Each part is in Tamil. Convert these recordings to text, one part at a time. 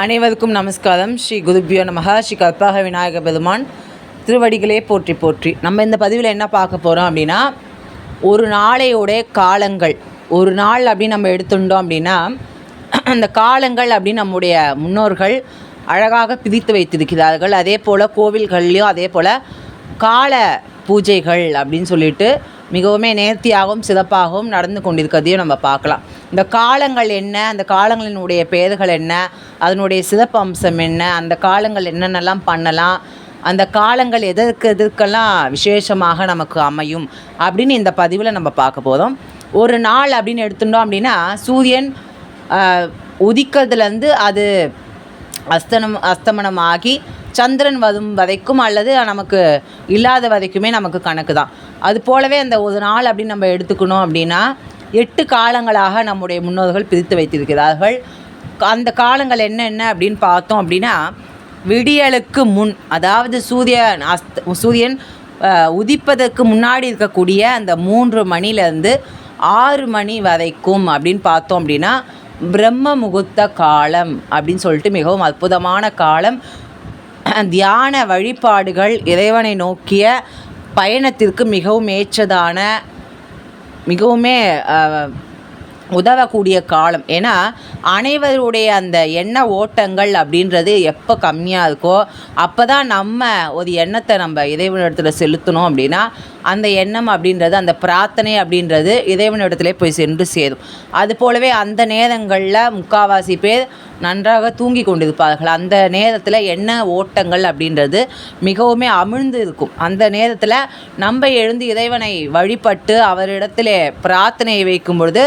அனைவருக்கும் நமஸ்காரம். ஸ்ரீ குருபியோ நமஹ. ஸ்ரீ கற்பக விநாயக பெருமான் திருவடிகளே போற்றி போற்றி. நம்ம இந்த பதிவில் என்ன பார்க்க போகிறோம் அப்படின்னா, ஒரு நாளையோடைய காலங்கள். ஒரு நாள் அப்படின்னு நம்ம எடுத்துட்டோம் அப்படின்னா, அந்த காலங்கள் அப்படின்னு நம்முடைய முன்னோர்கள் அழகாக பிரித்து வைத்திருக்கிறார்கள். அதே போல் கோவில்கள்லேயும் அதே போல் கால பூஜைகள் அப்படின்னு சொல்லிட்டு மிகவும் நேர்த்தியாகவும் சிறப்பாகவும் நடந்து கொண்டிருக்கிறதையும் நம்ம பார்க்கலாம். இந்த காலங்கள் என்ன, அந்த காலங்களினுடைய பெயர்கள் என்ன, அதனுடைய சிறப்பு அம்சம் என்ன, அந்த காலங்கள் என்னென்னலாம் பண்ணலாம், அந்த காலங்கள் எதற்கெல்லாம் விசேஷமாக நமக்கு அமையும் அப்படின்னு இந்த பதிவில் நம்ம பார்க்க போகிறோம். ஒரு நாள் அப்படின்னு எடுத்துட்டோம் அப்படின்னா, சூரியன் உதிக்கிறதுலேருந்து அது அஸ்தமனமாகி சந்திரன் வரும் வரைக்கும் அல்லது நமக்கு இல்லாத வரைக்குமே நமக்கு கணக்கு தான். அது போலவே அந்த ஒரு நாள் அப்படின்னு நம்ம எடுத்துக்கணும் அப்படின்னா 8 காலங்களாக நம்முடைய முன்னோர்கள் பிரித்து வைத்திருக்கிறார்கள். அந்த காலங்கள் என்னென்ன அப்படின்னு பார்த்தோம் அப்படின்னா, விடியலுக்கு முன், அதாவது சூரியன் உதிப்பதற்கு முன்னாடி இருக்கக்கூடிய அந்த 3 மணிலேருந்து 6 மணி வரைக்கும் அப்படின்னு பார்த்தோம் அப்படின்னா பிரம்ம முகூர்த்த காலம் அப்படின்னு சொல்லிட்டு மிகவும் அற்புதமான காலம். தியான வழிபாடுகள், இறைவனை நோக்கிய பயணத்திற்கு மிகவும் ஏற்றதான, மிகவுமே உதவக்கூடிய காலம். ஏன்னா அனைவருடைய அந்த எண்ண ஓட்டங்கள் அப்படின்றது எப்போ கம்மியாக இருக்கோ அப்போ தான் நம்ம ஒரு எண்ணத்தை நம்ம இறைவனிடத்தில் செலுத்தணும் அப்படின்னா அந்த எண்ணம் அப்படின்றது, அந்த பிரார்த்தனை அப்படின்றது இறைவனிடத்திலே போய் சென்று சேரும். அது போலவே அந்த நேரங்களில் முக்கால்வாசி பேர் நன்றாக தூங்கி கொண்டிருப்பார்கள். அந்த நேரத்தில் எண்ண ஓட்டங்கள் அப்படின்றது மிகவுமே அமிழ்ந்து இருக்கும். அந்த நேரத்தில் நம்ம எழுந்து இறைவனை வழிபட்டு அவரிடத்திலே பிரார்த்தனையை வைக்கும் பொழுது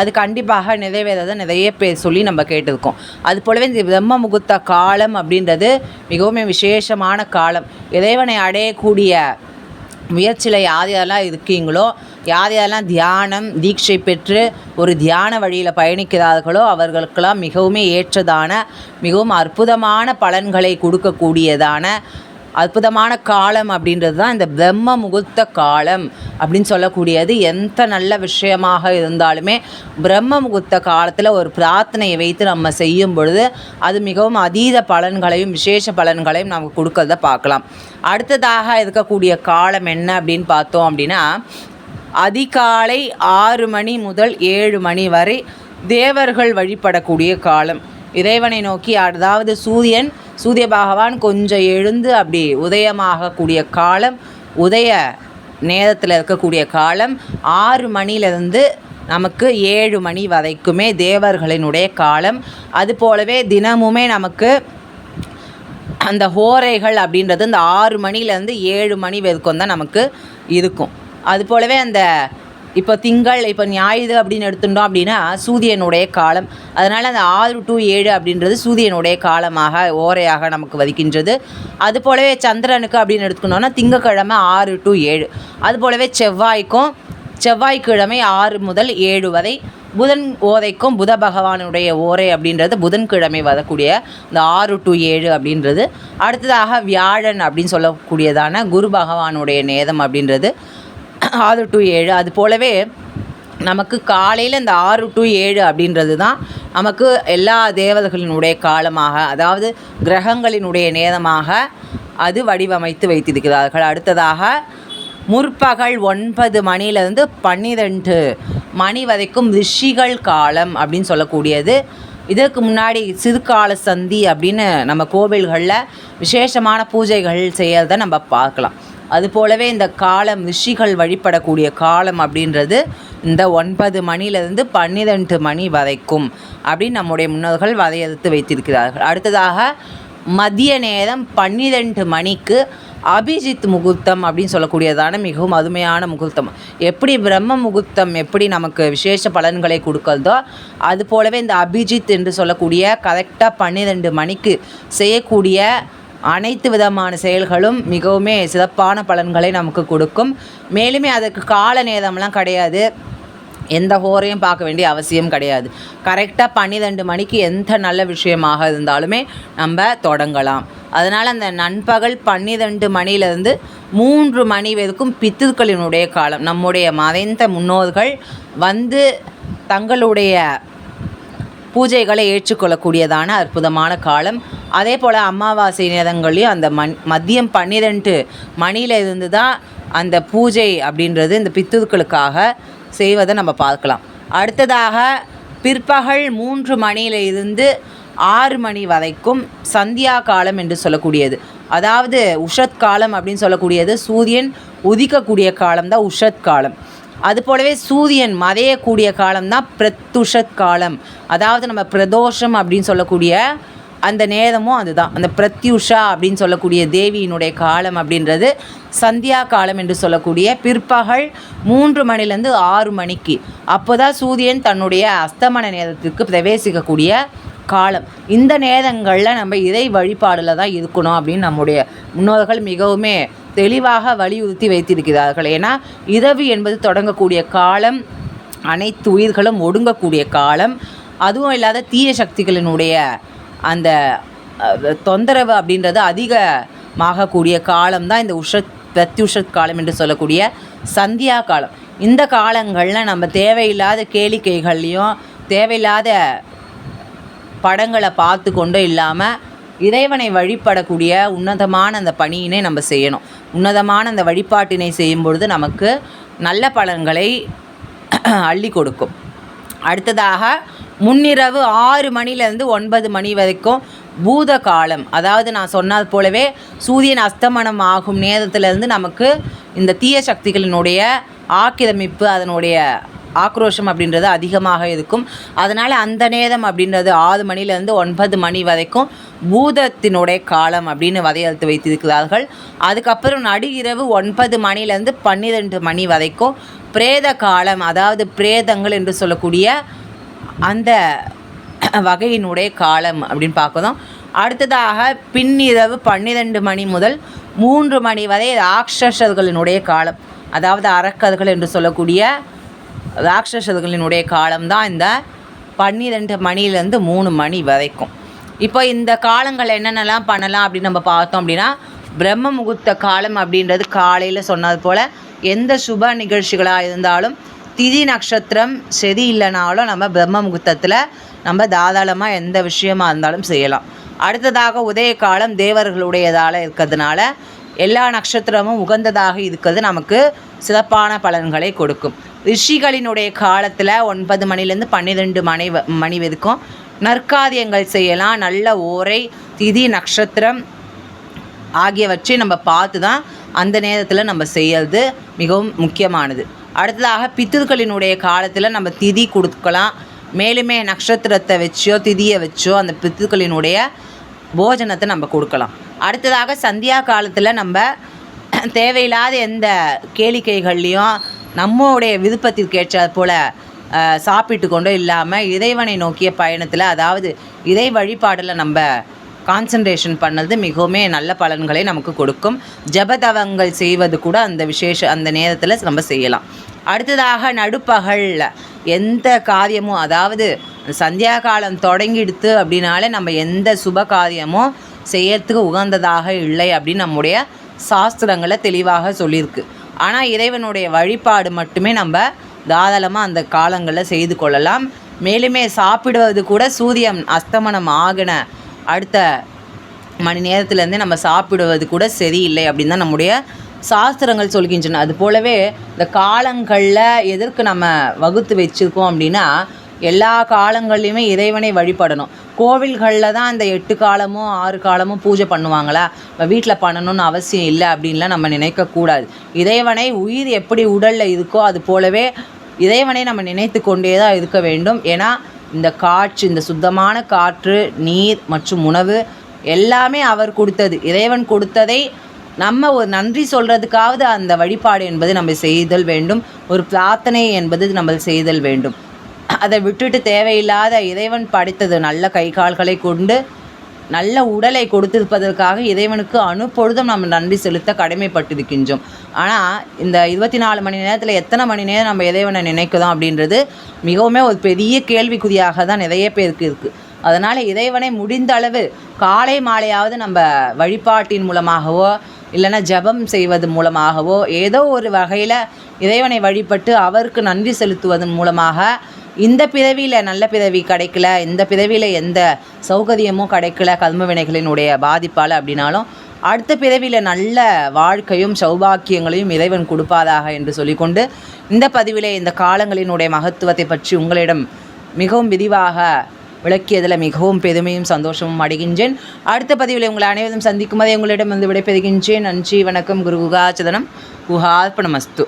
அது கண்டிப்பாக நிறைவேறதை நிறைய பேர் சொல்லி நம்ம கேட்டிருக்கோம். அது போலவே இந்த பிரம்ம முகூர்த்த காலம் அப்படின்றது மிகவும் விசேஷமான காலம். இறைவனை அடையக்கூடிய முயற்சியில் யார் யாரெல்லாம் இருக்கீங்களோ, யார் யாரெல்லாம் தியானம் தீட்சை பெற்று ஒரு தியான வழியில் பயணிக்கிறார்களோ அவர்களுக்கெல்லாம் மிகவும் ஏற்றதான, மிகவும் அற்புதமான பலன்களை கொடுக்கக்கூடியதான அற்புதமான காலம் அப்படின்றது தான் இந்த பிரம்ம முகூர்த்த காலம் அப்படின்னு சொல்லக்கூடியது. எந்த நல்ல விஷயமாக இருந்தாலுமே பிரம்ம முகூர்த்த காலத்தில் ஒரு பிரார்த்தனையை வைத்து நம்ம செய்யும் பொழுது அது மிகவும் அதீத பலன்களையும் விசேஷ பலன்களையும் நமக்கு கொடுக்கறத பார்க்கலாம். அடுத்ததாக இருக்கக்கூடிய காலம் என்ன அப்படின்னு பார்த்தோம் அப்படின்னா, அதிகாலை 6 மணி முதல் 7 மணி வரை தேவர்கள் வழிபடக்கூடிய காலம். இறைவனை நோக்கி, அதாவது சூரிய பகவான் கொஞ்சம் எழுந்து அப்படி உதயமாகக்கூடிய காலம், உதய நேரத்தில் இருக்கக்கூடிய காலம் 6 மணிலேருந்து நமக்கு 7 மணி வரைக்குமே தேவர்களினுடைய காலம். அது போலவே தினமுமே நமக்கு அந்த ஹோரைகள் அப்படின்றது இந்த 6 மணிலேருந்து 7 மணி வரைக்கும் தான் நமக்கு இருக்கும். அது போலவே அந்த இப்போ திங்கள், இப்போ ஞாயிறு அப்படின்னு எடுத்துட்டோம் அப்படின்னா சூரியனுடைய காலம். அதனால் அந்த 6 to 7 அப்படின்றது சூரியனுடைய காலமாக ஓரையாக நமக்கு வருகின்றது. அது போலவே சந்திரனுக்கு அப்படின்னு எடுத்துக்கணுன்னா திங்கக்கிழமை 6 to 7. அது போலவே செவ்வாய்க்கிழமை 6 முதல் 7 வரை. புதன் ஓரைக்கும் புத பகவானுடைய ஓரை அப்படின்றது புதன்கிழமை வரக்கூடிய இந்த 6 to 7 அப்படின்றது. அடுத்ததாக வியாழன் அப்படின்னு சொல்லக்கூடியதான குரு பகவானுடைய நேரம் அப்படின்றது 6 to 7. அது போலவே நமக்கு காலையில் இந்த 6 to 7 அப்படின்றது தான் நமக்கு எல்லா தேவதைகளினுடைய காலமாக, அதாவது கிரகங்களினுடைய நேரமாக அது வடிவமைத்து வைத்திருக்கிறார்கள். அடுத்ததாக முற்பகல் 9 மணிலேருந்து 12 மணி வரைக்கும் ரிஷிகள் காலம் அப்படின்னு சொல்லக்கூடியது. இதற்கு முன்னாடி சிறுகால சந்தி அப்படின்னு நம்ம கோவில்களில் விசேஷமான பூஜைகள் செய்யறதை நம்ம பார்க்கலாம். அது போலவே இந்த காலம் ரிஷிகள் வழிபடக்கூடிய காலம் அப்படின்றது இந்த 9 மணிலேருந்து 12 மணி வரைக்கும் அப்படின்னு நம்முடைய முன்னோர்கள் வரையறுத்து வைத்திருக்கிறார்கள். அடுத்ததாக மதிய நேரம் 12 மணிக்கு அபிஜித் முகூர்த்தம் அப்படின்னு சொல்லக்கூடியதான மிகவும் அருமையான முகூர்த்தம். எப்படி பிரம்ம முகூர்த்தம் எப்படி நமக்கு விசேஷ பலன்களை கொடுக்கறதோ அது போலவே இந்த அபிஜித் என்று சொல்லக்கூடிய கரெக்டாக 12 மணிக்கு செய்யக்கூடிய அனைத்து விதமான செயல்களும் மிகவுமே சிறப்பான பலன்களை நமக்கு கொடுக்கும். மேலுமே அதுக்கு கால நேரம்லாம் கிடையாது, எந்த ஹோரையும் பார்க்க வேண்டிய அவசியம் கிடையாது. கரெக்டாக 12 மணிக்கு எந்த நல்ல விஷயமாக இருந்தாலுமே நம்ம தொடங்கலாம். அதனால் அந்த நண்பகல் 12 மணிலேருந்து 3 மணி வரைக்கும் பித்திருக்களினுடைய காலம். நம்முடைய மறைந்த முன்னோர்கள் வந்து தங்களுடைய பூஜைகளை ஏற்றுக்கொள்ளக்கூடியதான அற்புதமான காலம். அதே போல் அமாவாசை நேரங்களையும் அந்த மதியம் 12 மணியில் இருந்து தான் அந்த பூஜை அப்படின்றது இந்த பித்ருக்களுக்காக செய்வதை நம்ம பார்க்கலாம். அடுத்ததாக பிற்பகல் 3 மணியில் இருந்து 6 மணி வரைக்கும் சந்தியா காலம் என்று சொல்லக்கூடியது. அதாவது உஷத் காலம் அப்படின்னு சொல்லக்கூடியது சூரியன் உதிக்கக்கூடிய காலம்தான் உஷத் காலம். அதுபோலவே சூரியன் மறையக்கூடிய காலம்தான் பிரத்துஷத் காலம். அதாவது நம்ம பிரதோஷம் அப்படின்னு சொல்லக்கூடிய அந்த நேரமும் அதுதான். அந்த பிரத்யுஷா அப்படின்னு சொல்லக்கூடிய தேவியினுடைய காலம் அப்படின்றது சந்தியா காலம் என்று சொல்லக்கூடிய பிற்பகல் 3 மணிலேருந்து 6 மணிக்கு. அப்போ தான் சூரியன் தன்னுடைய அஸ்தமன நேரத்திற்கு பிரவேசிக்கக்கூடிய காலம். இந்த நேரங்களில் நம்ம இறை வழிபாடில் தான் இருக்கணும் அப்படின்னு நம்முடைய முன்னோர்கள் மிகவுமே தெளிவாக வலியுறுத்தி வைத்திருக்கிறார்கள். ஏன்னா இரவு என்பது தொடங்கக்கூடிய காலம், அனைத்து உயிர்களும் ஒடுங்கக்கூடிய காலம். அதுவும் இல்லாத தீய சக்திகளினுடைய அந்த தொந்தரவு அப்படின்றது அதிகமாகக்கூடிய காலம்தான் இந்த பிரத்யுஷத் காலம் என்று சொல்லக்கூடிய சந்தியா காலம். இந்த காலங்களில் நம்ம தேவையில்லாத கேளிக்கைகள்லையும் தேவையில்லாத படங்களை பார்த்து கொண்டும் இல்லாமல் இறைவனை வழிபடக்கூடிய உன்னதமான அந்த பணியினை நம்ம செய்யணும். உன்னதமான அந்த வழிபாட்டினை செய்யும் பொழுது நமக்கு நல்ல பலன்களை அள்ளி கொடுக்கும். அடுத்ததாக முன்னிரவு 6 மணிலேருந்து 9 மணி வரைக்கும் பூத காலம். அதாவது நான் சொன்னது போலவே சூரியன் அஸ்தமனம் ஆகும் நேரத்திலேருந்து நமக்கு இந்த தீய சக்திகளினுடைய ஆக்கிரமிப்பு, அதனுடைய ஆக்ரோஷம் அப்படின்றது அதிகமாக இருக்கும். அதனால் அந்த நேரம் அப்படின்றது 6 மணிலேருந்து 9 மணி வரைக்கும் பூதத்தினுடைய காலம் அப்படின்னு வரையறுத்து வைத்திருக்கிறார்கள். அதுக்கப்புறம் நடு இரவு 9 மணிலேருந்து 12 மணி வரைக்கும் பிரேத காலம். அதாவது பிரேதங்கள் என்று சொல்லக்கூடிய அந்த வகையினுடைய காலம் அப்படின்னு பார்க்கணும். அடுத்ததாக பின்னிரவு 12 மணி முதல் 3 மணி வரை ராட்சசர்களினுடைய காலம். அதாவது அரக்கர்கள் என்று சொல்லக்கூடிய ராட்சசர்களினுடைய காலம்தான் இந்த 12 மணிலேருந்து 3 மணி வரைக்கும். இப்போ இந்த காலங்கள் என்னென்னலாம் பண்ணலாம் அப்படின்னு நம்ம பார்த்தோம் அப்படின்னா, பிரம்ம முகூர்த்த காலம் அப்படின்றது காலையில் சொன்னது போல் எந்த சுப நிகழ்ச்சிகளாக இருந்தாலும் திதி நட்சத்திரம் சரி இல்லைனாலும் நம்ம பிரம்ம முகூர்த்தத்தில் நம்ம தாராளமாக எந்த விஷயமாக இருந்தாலும் செய்யலாம். அடுத்ததாக உதய காலம் தேவர்களுடையதால் இருக்கிறதுனால எல்லா நட்சத்திரமும் உகந்ததாக இருக்கிறது நமக்கு சிறப்பான பலன்களை கொடுக்கும். ரிஷிகளினுடைய காலத்தில் 9 மணிலேருந்து 12 மணி வரைக்கும் நற்காரியங்கள் செய்யலாம். நல்ல ஓரை திதி நட்சத்திரம் ஆகியவற்றை நம்ம பார்த்து தான் அந்த நேரத்தில் நம்ம செய்யறது மிகவும் முக்கியமானது. அடுத்ததாக பித்ருக்களினுடைய காலத்தில் நம்ம திதி கொடுக்கலாம். மேலுமே நட்சத்திரத்தை வச்சோ திதியை வச்சோ அந்த பித்ருக்களினுடைய போஜனத்தை நம்ம கொடுக்கலாம். அடுத்ததாக சந்தியா காலத்தில் நம்ம தேவையில்லாத எந்த கேளிக்கைகள்லையும் நம்மளுடைய விருப்பத்திற்கு ஏற்றது போல் சாப்பிட்டு கொண்டோ இல்லாமல் இறைவனை நோக்கிய பயணத்தில், அதாவது இறை வழிபாடில் நம்ம கான்சன்ட்ரேஷன் பண்ணது மிகவும் நல்ல பலன்களை நமக்கு கொடுக்கும். ஜபதவங்கள் செய்வது கூட அந்த நேரத்தில் நம்ம செய்யலாம். அடுத்ததாக நடுப்பகலில் எந்த காரியமும், அதாவது சந்தியா காலம் தொடங்கிடுத்து அப்படின்னாலே நம்ம எந்த சுப காரியமும் செய்யறதுக்கு உகந்ததாக இல்லை அப்படின்னு நம்முடைய சாஸ்திரங்களை தெளிவாக சொல்லியிருக்கு. ஆனால் இறைவனுடைய வழிபாடு மட்டுமே நம்ம தாராளமாக அந்த காலங்களில் செய்து கொள்ளலாம். மேலுமே சாப்பிடுவது கூட சூரியன் அஸ்தமனம் ஆகின அடுத்த மணி நேரத்துலேருந்தே நம்ம சாப்பிடுவது கூட சரியில்லை அப்படின்னு தான் நம்முடைய சாஸ்திரங்கள் சொல்கின்றன. அது போலவே இந்த காலங்களில் எதற்கு நம்ம வகுத்து வச்சுருக்கோம் அப்படின்னா, எல்லா காலங்கள்லையுமே இறைவனை வழிபடணும். கோவில்களில் தான் அந்த 8 காலமும் 6 காலமும் பூஜை பண்ணுவாங்களா, இப்போ வீட்டில் பண்ணணும்னு அவசியம் இல்லை அப்படின்லாம் நம்ம நினைக்கக்கூடாது. இறைவனை உயிர் எப்படி உடலில் இருக்கோ அது போலவே இறைவனை நம்ம நினைத்து கொண்டே தான் இருக்க வேண்டும். ஏன்னா இந்த காற்று, இந்த சுத்தமான காற்று, நீர் மற்றும் உணவு எல்லாமே அவர் கொடுத்தது. இறைவன் கொடுத்ததை நம்ம ஒரு நன்றி சொல்கிறதுக்காவது அந்த வழிபாடு என்பது நம்ம செய்தல் வேண்டும். ஒரு பிரார்த்தனை என்பது நம்ம செய்தல் வேண்டும். அதை விட்டுட்டு தேவையில்லாத இறைவன் படைத்தது நல்ல கை கால்களை கொண்டு நல்ல உடலை கொடுத்திருப்பதற்காக இறைவனுக்கு அனுப்பொழுதும் நம்ம நன்றி செலுத்த கடமைப்பட்டிருக்கின்றோம். ஆனால் இந்த 24 மணி நேரத்தில் எத்தனை மணி நேரம் நம்ம இறைவனை நினைக்கிறோம் அப்படின்றது மிகவும் ஒரு பெரிய கேள்விக்குறியாக தான் நிறைய பேருக்கு இருக்குது. அதனால் இறைவனை முடிந்த அளவு காலை மாலையாவது நம்ம வழிபாட்டின் மூலமாகவோ இல்லைன்னா ஜபம் செய்வது மூலமாகவோ ஏதோ ஒரு வகையில் இறைவனை வழிபட்டு அவருக்கு நன்றி செலுத்துவதன் மூலமாக இந்த பிறவியில் நல்ல பிறவி கிடைக்கல, இந்த பிறவியில் எந்த சௌகரியமும் கிடைக்கல கர்ம வினைகளினுடைய பாதிப்பால் அப்படின்னாலும் அடுத்த பிறவியில் நல்ல வாழ்க்கையும் சௌபாக்கியங்களையும் இறைவன் கொடுப்பாதாக என்று சொல்லிக்கொண்டு இந்த பதிவிலே இந்த காலங்களினுடைய மகத்துவத்தை பற்றி உங்களிடம் மிகவும் விரிவாக விளக்கியதில் மிகவும் பெருமையும் சந்தோஷமும் அடைகின்றேன். அடுத்த பதிவில் உங்களை அனைவரும் சந்திக்கும் வரை உங்களிடம் வந்து விடைபெறுகின்றேன். நன்றி, வணக்கம். குரு குகாச்சதனம் குஹார்ப்பணமஸ்து.